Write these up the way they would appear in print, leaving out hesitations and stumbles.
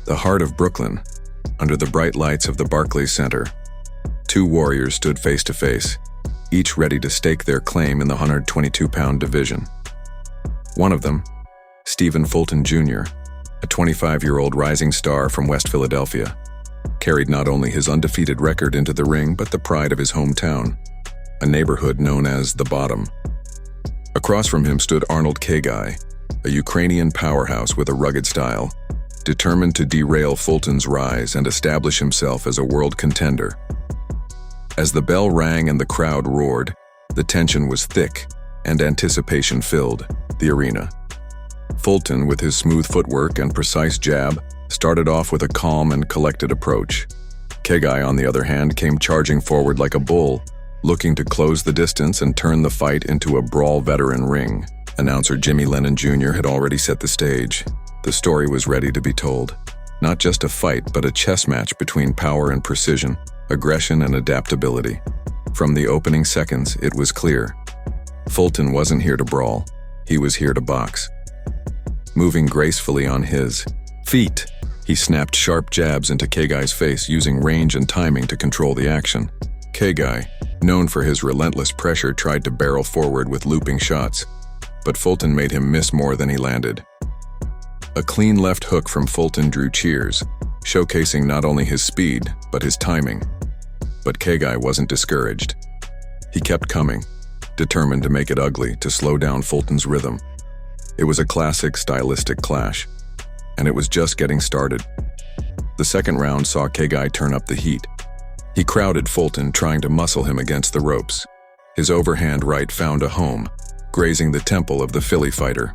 The heart of Brooklyn, under the bright lights of the Barclays Center, two warriors stood face to face, each ready to stake their claim in the 122-pound division. One of them, Stephen Fulton Jr., a 25-year-old rising star from West Philadelphia, carried not only his undefeated record into the ring but the pride of his hometown, a neighborhood known as the Bottom. Across from him stood Arnold Khegai, a Ukrainian powerhouse with a rugged style, determined to derail Fulton's rise and establish himself as a world contender. As the bell rang and the crowd roared, the tension was thick and anticipation filled the arena. Fulton, with his smooth footwork and precise jab, started off with a calm and collected approach. Khegai, on the other hand, came charging forward like a bull, looking to close the distance and turn the fight into a brawl veteran ring. Announcer Jimmy Lennon Jr. had already set the stage. The story was ready to be told. Not just a fight, but a chess match between power and precision, aggression and adaptability. From the opening seconds, it was clear. Fulton wasn't here to brawl. He was here to box. Moving gracefully on his feet, he snapped sharp jabs into Khegai's face, using range and timing to control the action. Khegai, known for his relentless pressure, tried to barrel forward with looping shots, but Fulton made him miss more than he landed. A clean left hook from Fulton drew cheers, showcasing not only his speed, but his timing. But Khegai wasn't discouraged. He kept coming, determined to make it ugly, to slow down Fulton's rhythm. It was a classic stylistic clash, and it was just getting started. The second round saw Khegai turn up the heat. He crowded Fulton, trying to muscle him against the ropes. His overhand right found a home, grazing the temple of the Philly fighter.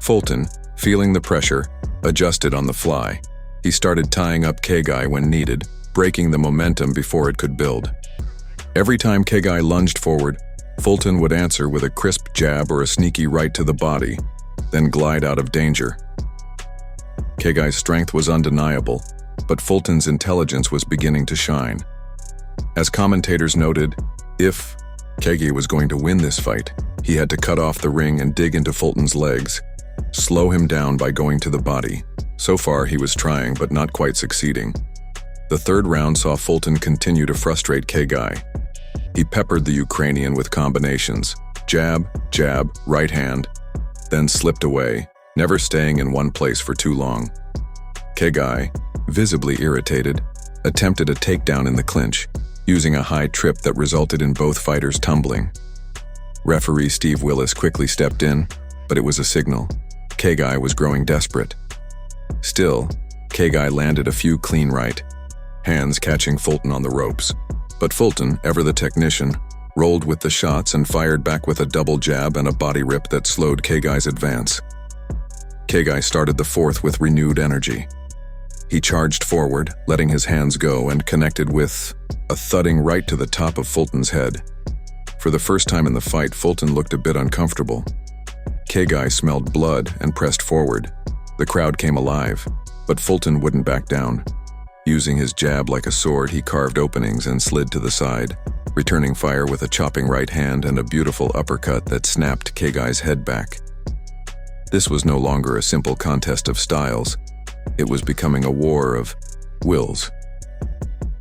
Fulton, feeling the pressure, adjusted on the fly. He started tying up Khegai when needed, breaking the momentum before it could build. Every time Khegai lunged forward, Fulton would answer with a crisp jab or a sneaky right to the body, then glide out of danger. Khegai's strength was undeniable, but Fulton's intelligence was beginning to shine. As commentators noted, if Khegai was going to win this fight, he had to cut off the ring and dig into Fulton's legs, slow him down by going to the body. So far, he was trying, but not quite succeeding. The third round saw Fulton continue to frustrate Khegai. He peppered the Ukrainian with combinations, jab, jab, right hand, then slipped away, never staying in one place for too long. Khegai, visibly irritated, attempted a takedown in the clinch, using a high trip that resulted in both fighters tumbling. Referee Steve Willis quickly stepped in, but it was a signal. Khegai was growing desperate. Still, Khegai landed a few clean right hands, catching Fulton on the ropes. But Fulton, ever the technician, rolled with the shots and fired back with a double jab and a body rip that slowed Khegai's advance. Khegai started the fourth with renewed energy. He charged forward, letting his hands go, and connected with a thudding right to the top of Fulton's head. For the first time in the fight, Fulton looked a bit uncomfortable. Khegai smelled blood and pressed forward. The crowd came alive, but Fulton wouldn't back down. Using his jab like a sword, he carved openings and slid to the side, returning fire with a chopping right hand and a beautiful uppercut that snapped Khegai's head back. This was no longer a simple contest of styles. It was becoming a war of wills.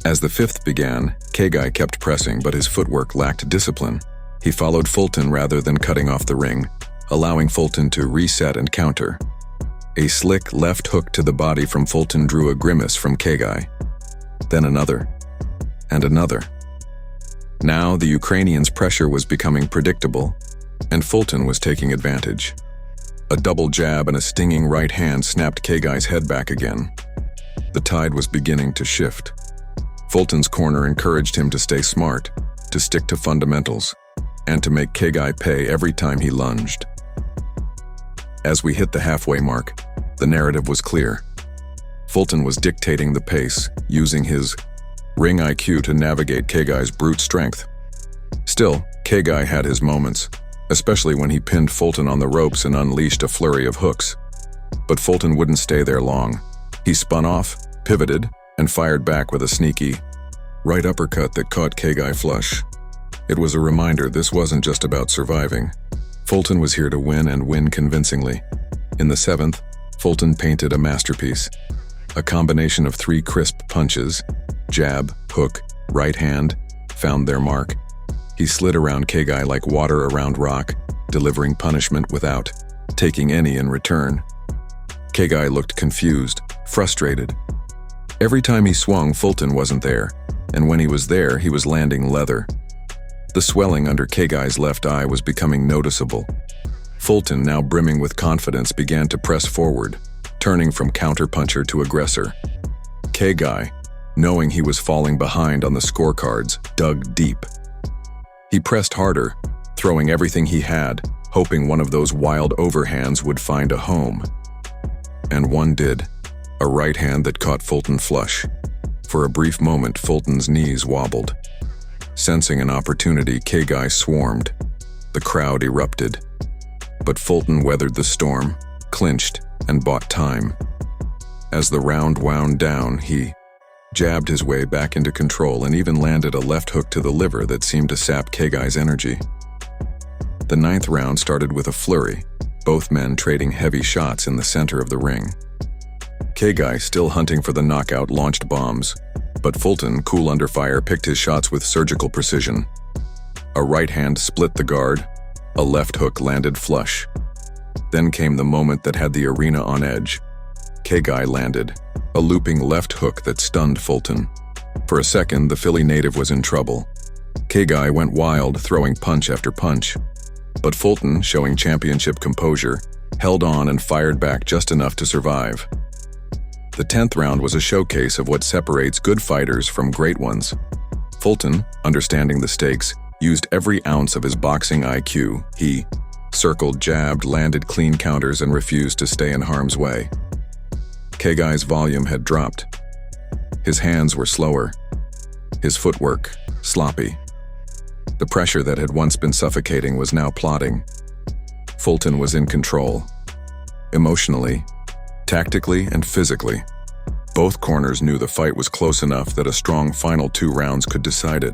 As the fifth began, Khegai kept pressing, but his footwork lacked discipline. He followed Fulton rather than cutting off the ring, allowing Fulton to reset and counter. A slick left hook to the body from Fulton drew a grimace from Khegai. Then another, and another. Now the Ukrainian's pressure was becoming predictable, and Fulton was taking advantage. A double jab and a stinging right hand snapped Khegai's head back again. The tide was beginning to shift. Fulton's corner encouraged him to stay smart, to stick to fundamentals, and to make Khegai pay every time he lunged. As we hit the halfway mark, the narrative was clear. Fulton was dictating the pace, using his ring IQ to navigate Khegai's brute strength. Still, Khegai had his moments, especially when he pinned Fulton on the ropes and unleashed a flurry of hooks. But Fulton wouldn't stay there long. He spun off, pivoted, and fired back with a sneaky right uppercut that caught Khegai flush. It was a reminder this wasn't just about surviving. Fulton was here to win, and win convincingly. In the seventh, Fulton painted a masterpiece. A combination of 3 crisp punches, jab, hook, right hand, found their mark. He slid around Khegai like water around rock, delivering punishment without taking any in return. Khegai looked confused, frustrated. Every time he swung, Fulton wasn't there, and when he was there, he was landing leather. The swelling under Khegai's left eye was becoming noticeable. Fulton, now brimming with confidence, began to press forward, turning from counterpuncher to aggressor. Khegai, knowing he was falling behind on the scorecards, dug deep. He pressed harder, throwing everything he had, hoping one of those wild overhands would find a home. And one did, a right hand that caught Fulton flush. For a brief moment, Fulton's knees wobbled. Sensing an opportunity, Khegai swarmed. The crowd erupted. But Fulton weathered the storm, clinched, and bought time. As the round wound down, he jabbed his way back into control and even landed a left hook to the liver that seemed to sap Khegai's energy. The 9th round started with a flurry, both men trading heavy shots in the center of the ring. Khegai, still hunting for the knockout, launched bombs, but Fulton, cool under fire, picked his shots with surgical precision. A right hand split the guard, a left hook landed flush. Then came the moment that had the arena on edge. Khegai landed, a looping left hook that stunned Fulton. For a second, the Philly native was in trouble. Khegai went wild, throwing punch after punch. But Fulton, showing championship composure, held on and fired back just enough to survive. The 10th round was a showcase of what separates good fighters from great ones. Fulton, understanding the stakes, used every ounce of his boxing IQ. He circled, jabbed, landed clean counters, and refused to stay in harm's way. Khegai's volume had dropped. His hands were slower. His footwork, sloppy. The pressure that had once been suffocating was now plodding. Fulton was in control. Emotionally, tactically, and physically. Both corners knew the fight was close enough that a strong final 2 rounds could decide it.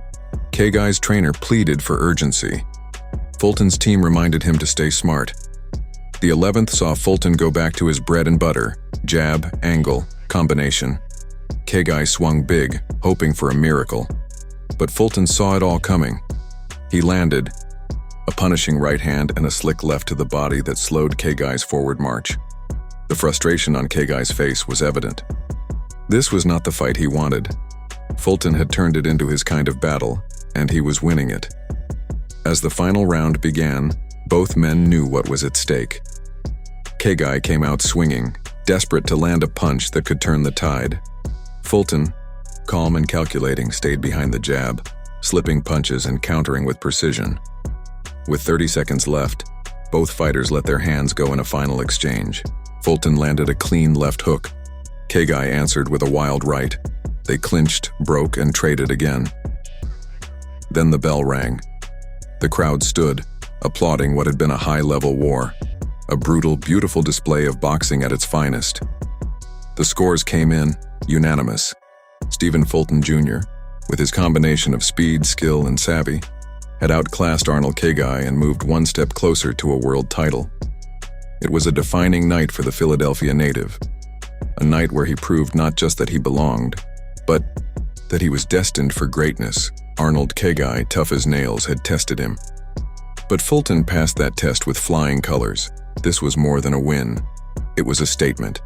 Khegai's trainer pleaded for urgency. Fulton's team reminded him to stay smart. The 11th saw Fulton go back to his bread and butter, jab, angle, combination. Khegai swung big, hoping for a miracle. But Fulton saw it all coming. He landed, a punishing right hand and a slick left to the body that slowed Khegai's forward march. The frustration on Khegai's face was evident. This was not the fight he wanted. Fulton had turned it into his kind of battle, and he was winning it. As the final round began, both men knew what was at stake. Khegai came out swinging, desperate to land a punch that could turn the tide. Fulton, calm and calculating, stayed behind the jab, slipping punches and countering with precision. With 30 seconds left, both fighters let their hands go in a final exchange. Fulton landed a clean left hook. Khegai answered with a wild right. They clinched, broke, and traded again. Then the bell rang. The crowd stood, applauding what had been a high-level war, a brutal, beautiful display of boxing at its finest. The scores came in, unanimous. Stephen Fulton Jr., with his combination of speed, skill, and savvy, had outclassed Arnold Khegai and moved one step closer to a world title. It was a defining night for the Philadelphia native, a night where he proved not just that he belonged, but that he was destined for greatness. Arnold Khegai, tough as nails, had tested him. But Fulton passed that test with flying colors. This was more than a win. It was a statement.